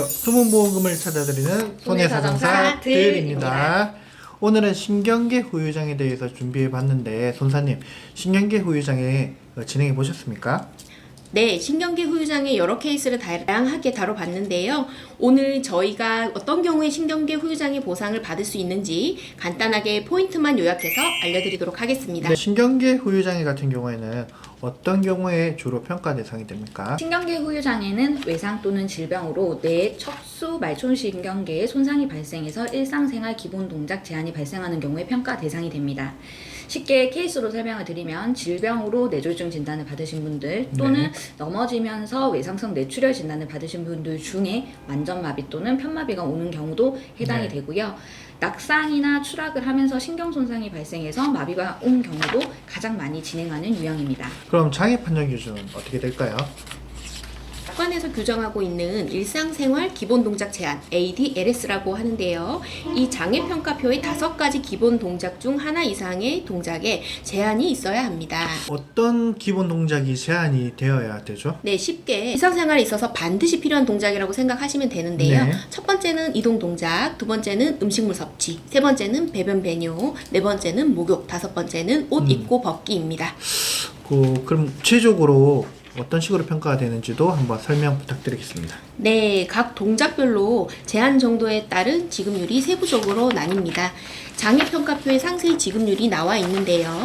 숨은 보험금을 찾아드리는 손해사정사 들입니다. 오늘은 신경계 후유장에 대해서 준비해봤는데 손사님, 신경계 후유장에 진행해 보셨습니까? 네, 신경계 후유장의 여러 케이스를 다양하게 다뤄봤는데요. 오늘 저희가 어떤 경우에 신경계 후유장의 보상을 받을 수 있는지 간단하게 포인트만 요약해서 알려드리도록 하겠습니다. 신경계 후유장애 같은 경우에는 어떤 경우에 주로 평가 대상이 됩니까? 신경계 후유장애는 외상 또는 질병으로 뇌, 척수, 말초신경계에 손상이 발생해서 일상생활 기본 동작 제한이 발생하는 경우에 평가 대상이 됩니다. 쉽게 케이스로 설명을 드리면 질병으로 뇌졸중 진단을 받으신 분들 또는 넘어지면서 외상성 뇌출혈 진단을 받으신 분들 중에 완전마비 또는 편마비가 오는 경우도 해당이 되고요. 낙상이나 추락을 하면서 신경손상이 발생해서 마비가 온 경우도 가장 많이 진행하는 유형입니다. 그럼 장애 판정 기준은 어떻게 될까요? 약관에서 규정하고 있는 일상생활 기본 동작 제한 ADLS라고 하는데요. 이 장애평가표의 5가지 기본 동작 중 하나 이상의 동작에 제한이 있어야 합니다. 어떤 기본 동작이 제한이 되어야 되죠? 네, 쉽게 일상생활에 있어서 반드시 필요한 동작이라고 생각하시면 되는데요. 첫 번째는 이동 동작, 두 번째는 음식물 섭취, 세 번째는 배변 배뇨, 네 번째는 목욕, 다섯 번째는 옷 입고 벗기입니다. 그럼 구체적으로 어떤 식으로 평가가 되는지도 한번 설명 부탁드리겠습니다. 네, 각 동작별로 제한 정도에 따른 지급률이 세부적으로 나뉩니다. 장애평가표에 상세히 지급률이 나와 있는데요.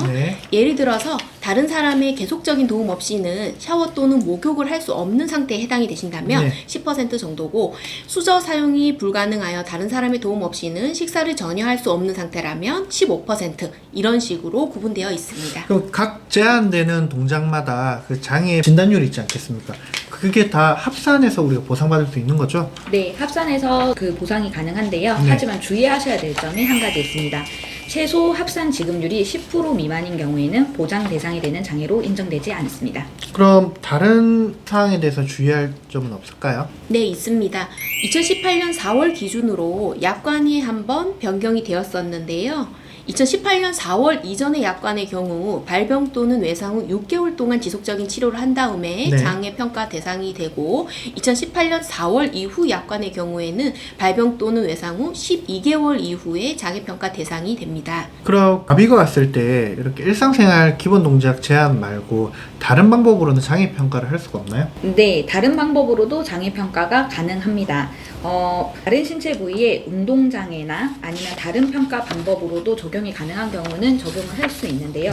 예를 들어서 다른 사람의 계속적인 도움 없이는 샤워 또는 목욕을 할 수 없는 상태에 해당이 되신다면 10% 정도고, 수저 사용이 불가능하여 다른 사람의 도움 없이는 식사를 전혀 할 수 없는 상태라면 15%, 이런 식으로 구분되어 있습니다. 그럼 각 제한되는 동작마다 그 장애 진단율이 있지 않겠습니까? 그게 다 합산해서 우리가 보상받을 수 있는 거죠? 네, 합산해서 그 보상이 가능한데요. 하지만 주의하셔야 될 점이 한 가지 있습니다. 최소 합산 지급률이 10% 미만인 경우에는 보장 대상이 되는 장애로 인정되지 않습니다. 그럼 다른 사항에 대해서 주의할 점은 없을까요? 네, 있습니다. 2018년 4월 기준으로 약관이 한번 변경이 되었었는데요. 2018년 4월 이전의 약관의 경우 발병 또는 외상 후 6개월 동안 지속적인 치료를 한 다음에 장애평가 대상이 되고, 2018년 4월 이후 약관의 경우에는 발병 또는 외상 후 12개월 이후에 장애평가 대상이 됩니다. 그럼 마비가 왔을 때 이렇게 일상생활 기본 동작 제한 말고 다른 방법으로는 장애평가를 할 수가 없나요? 네, 다른 방법으로도 장애평가가 가능합니다. 다른 신체 부위에 운동장애나 아니면 다른 평가 방법으로도 적용이 가능한 경우는 적용을 할 수 있는데요.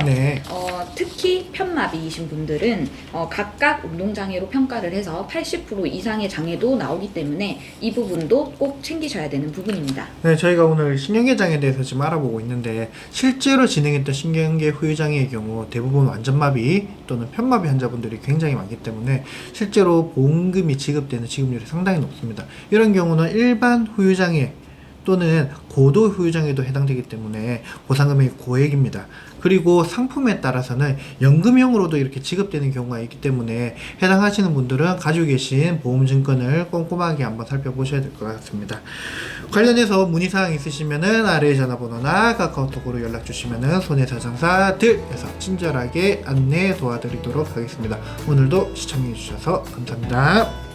특히 편마비이신 분들은 각각 운동장애로 평가를 해서 80% 이상의 장애도 나오기 때문에 이 부분도 꼭 챙기셔야 되는 부분입니다. 네, 저희가 오늘 신경계 장애에 대해서 지금 알아보고 있는데, 실제로 진행했던 신경계 후유장애의 경우 대부분 완전마비 또는 편마비 환자분들이 굉장히 많기 때문에 실제로 보험금이 지급되는 지급률이 상당히 높습니다. 이런 경우는 일반 후유장애 또는 고도 후유장애도 해당되기 때문에 보상금액이 고액입니다. 그리고 상품에 따라서는 연금형으로도 이렇게 지급되는 경우가 있기 때문에 해당하시는 분들은 가지고 계신 보험증권을 꼼꼼하게 한번 살펴보셔야 될 것 같습니다. 관련해서 문의사항 있으시면은 아래 전화번호나 카카오톡으로 연락 주시면은 손해사정사들에서 친절하게 안내 도와드리도록 하겠습니다. 오늘도 시청해 주셔서 감사합니다.